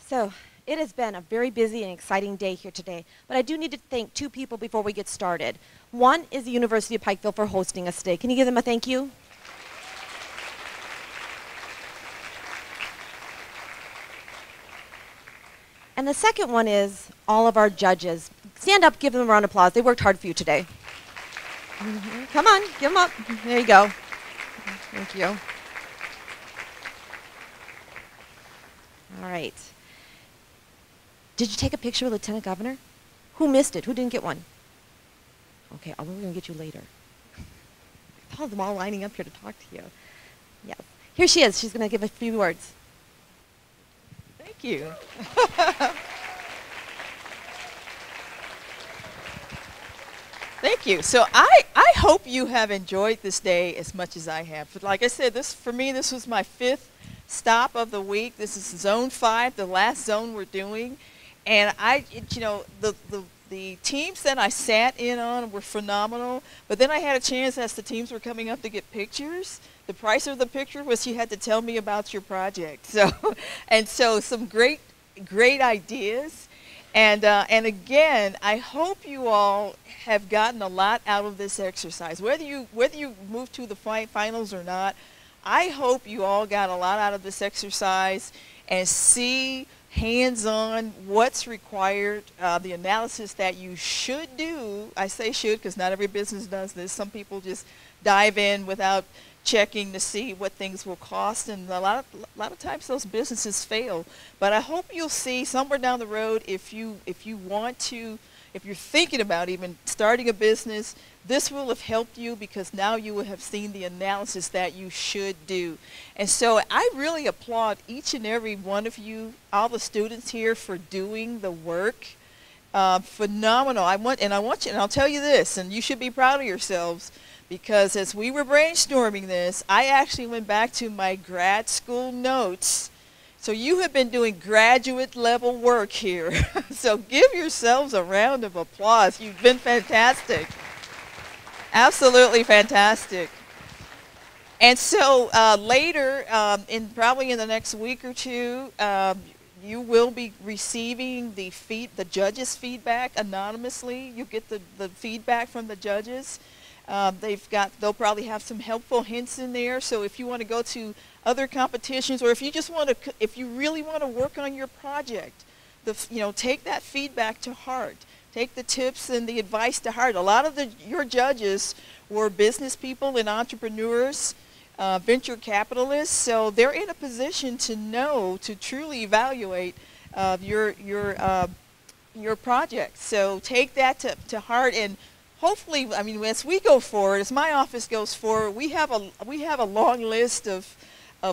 So, it has been a very busy and exciting day here today, but I do need to thank two people before we get started. One is the University of Pikeville for hosting us today. Can you give them a thank you? And the second one is all of our judges. Stand up, give them a round of applause. They worked hard for you today. Come on, give them up. There you go. Thank you. All right. Did you take a picture with Lieutenant Governor? Who missed it? Who didn't get one? Okay, we're going to get you later. I saw them all lining up here to talk to you. Yeah. Here she is. She's going to give a few words. Thank you. Thank you. So I hope you have enjoyed this day as much as I have. But like I said, for me, this was my 5th stop of the week. This is Zone 5, the last zone we're doing. And the teams that I sat in on were phenomenal. But then I had a chance as the teams were coming up to get pictures. The price of the picture was you had to tell me about your project. So some great ideas. And again, I hope you all have gotten a lot out of this exercise. Whether you move to the finals or not, I hope you all got a lot out of this exercise and see hands-on what's required, the analysis that you should do. I say should because not every business does this. Some people just dive in without checking to see what things will cost, and a lot of times those businesses fail. But I hope you'll see somewhere down the road, if you're thinking about even starting a business, this will have helped you because now you will have seen the analysis that you should do. And so I really applaud each and every one of you, all the students here, for doing the work. Phenomenal. I'll tell you this, and you should be proud of yourselves, because as we were brainstorming this, I actually went back to my grad school notes. So you have been doing graduate level work here. So give yourselves a round of applause. You've been fantastic. Absolutely fantastic. And so later, probably in the next week or two, you will be receiving the judges' feedback anonymously. You get the feedback from the judges. They'll probably have some helpful hints in there. So if you want to go to other competitions, or if you really want to work on your project, take that feedback to heart. Take the tips and the advice to heart. A lot of your judges were business people and entrepreneurs, venture capitalists, so they're in a position to truly evaluate your project. So take that to heart, and hopefully, as we go forward, as my office goes forward, we have a long list of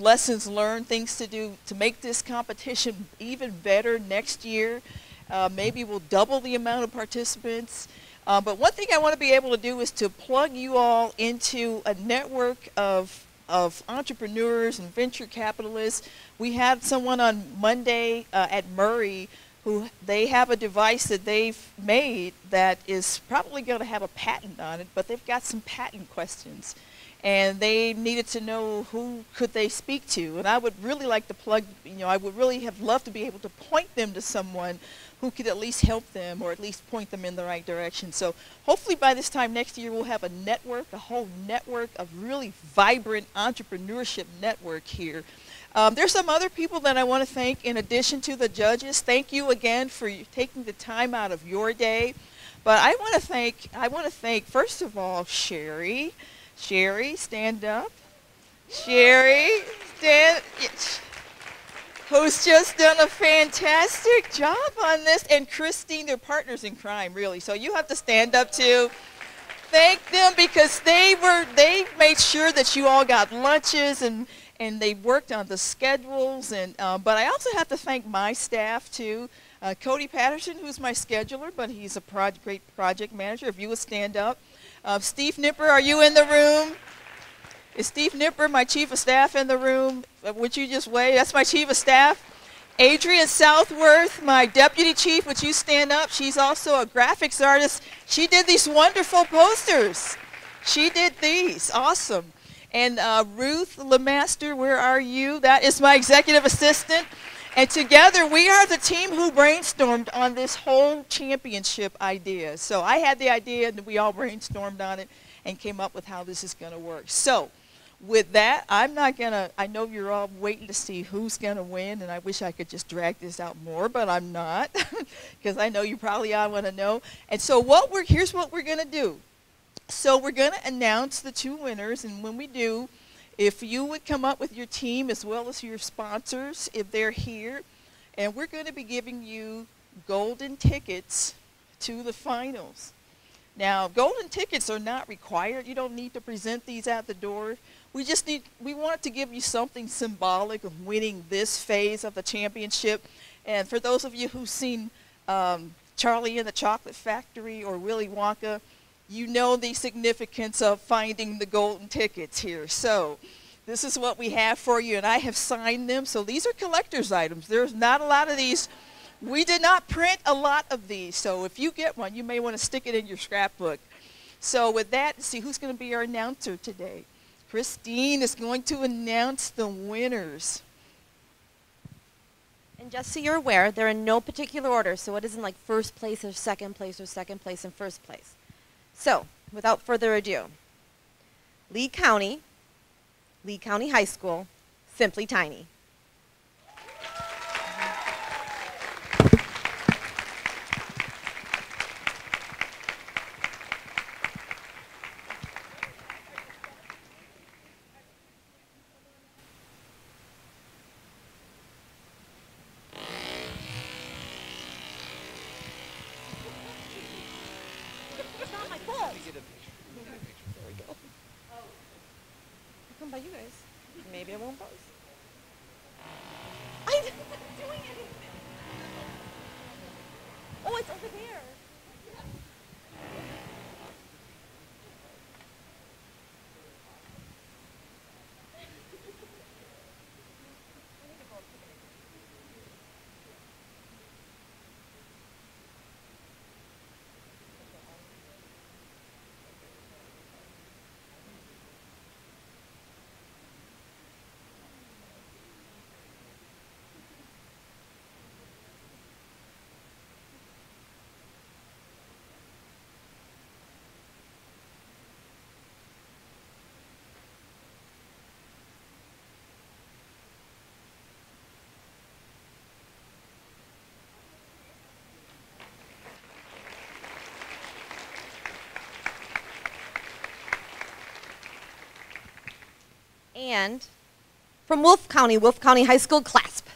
lessons learned, things to do to make this competition even better next year. Maybe we'll double the amount of participants. But one thing I want to be able to do is to plug you all into a network of entrepreneurs and venture capitalists. We had someone on Monday at Murray who they have a device that they've made that is probably going to have a patent on it, but they've got some patent questions. And they needed to know who could they speak to. And I would really like to I would really have loved to be able to point them to someone who could at least help them or at least point them in the right direction. So hopefully by this time next year we'll have a whole network of really vibrant entrepreneurship network here. There's some other people that I want to thank in addition to the judges. Thank you again for taking the time out of your day. But I want to thank first of all Sherry. Sherry, stand up. Sherry, stand. Who's just done a fantastic job on this. And Christine, they're partners in crime, really. So you have to stand up too. Thank them because they made sure that you all got lunches and they worked on the schedules. But I also have to thank my staff too. Cody Patterson, who's my scheduler, but he's a great project manager. If you would stand up. Steve Nipper, are you in the room? Is Steve Nipper, my chief of staff, in the room? Would you just wave? That's my chief of staff. Adrian Southworth, my deputy chief, would you stand up? She's also a graphics artist. She did these wonderful posters. She did these. Awesome. And Ruth LeMaster, where are you? That is my executive assistant. And together, we are the team who brainstormed on this whole championship idea. So I had the idea, and we all brainstormed on it and came up with how this is going to work. So with that, I'm not going to, I know you're all waiting to see who's going to win, and I wish I could just drag this out more, but I'm not, because I know you probably all want to know. And so here's what we're going to do. So we're going to announce the two winners, and when we do, if you would come up with your team as well as your sponsors, if they're here, and we're going to be giving you golden tickets to the finals. Now, golden tickets are not required. You don't need to present these at the door. We want to give you something symbolic of winning this phase of the championship. And for those of you who've seen Charlie and the Chocolate Factory or Willy Wonka, you know the significance of finding the golden tickets here. So this is what we have for you, and I have signed them. So these are collector's items. There's not a lot of these. We did not print a lot of these, so if you get one, you may want to stick it in your scrapbook. So with that, let's see who's going to be our announcer today. Christine is going to announce the winners. And just so you're aware, they're in no particular order, so it isn't like first place or second place and first place. So, without further ado, Lee County High School, Simply Tiny. By you guys. Maybe I won't pose. I'm not doing anything. Oh, it's over there. And from Wolf County High School, clasp.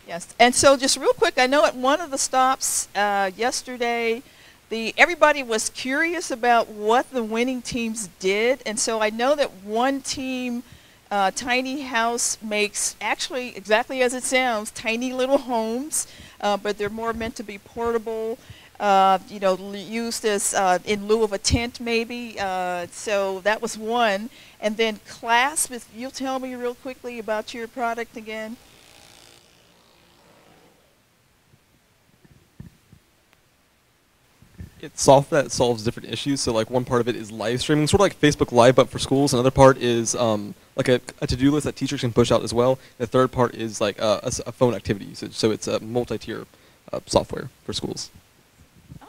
Yes, and so just real quick, I know at one of the stops yesterday, everybody was curious about what the winning teams did, and so I know that one team, Tiny House, makes actually exactly as it sounds, tiny little homes, but they're more meant to be portable, used as in lieu of a tent maybe. So that was one, and then Clasp. If you'll tell me real quickly about your product again. It's software that solves different issues. So like one part of it is live streaming, sort of like Facebook Live, but for schools. Another part is like a to-do list that teachers can push out as well. The third part is like a phone activity usage. So it's a multi-tier software for schools.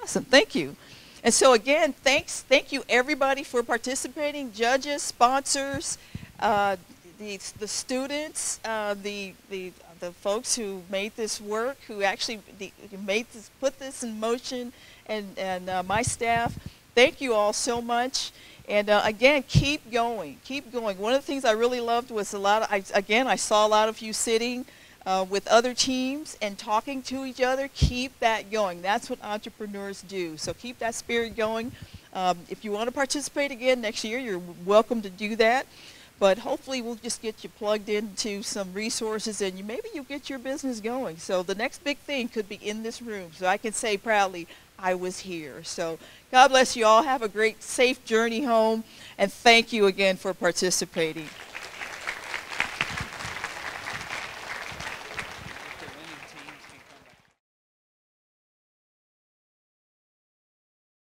Awesome, thank you. And so again, thank you everybody for participating, judges, sponsors, the students, the the folks who made this work, who actually put this in motion, and my staff. Thank you all so much. And again, keep going, keep going. One of the things I really loved was I saw a lot of you sitting with other teams and talking to each other. Keep that going. That's what entrepreneurs do. So keep that spirit going. If you want to participate again next year, you're welcome to do that. But hopefully we'll just get you plugged into some resources, and maybe you'll get your business going. So the next big thing could be in this room. So I can say proudly, I was here. So God bless you all. Have a great, safe journey home. And thank you again for participating.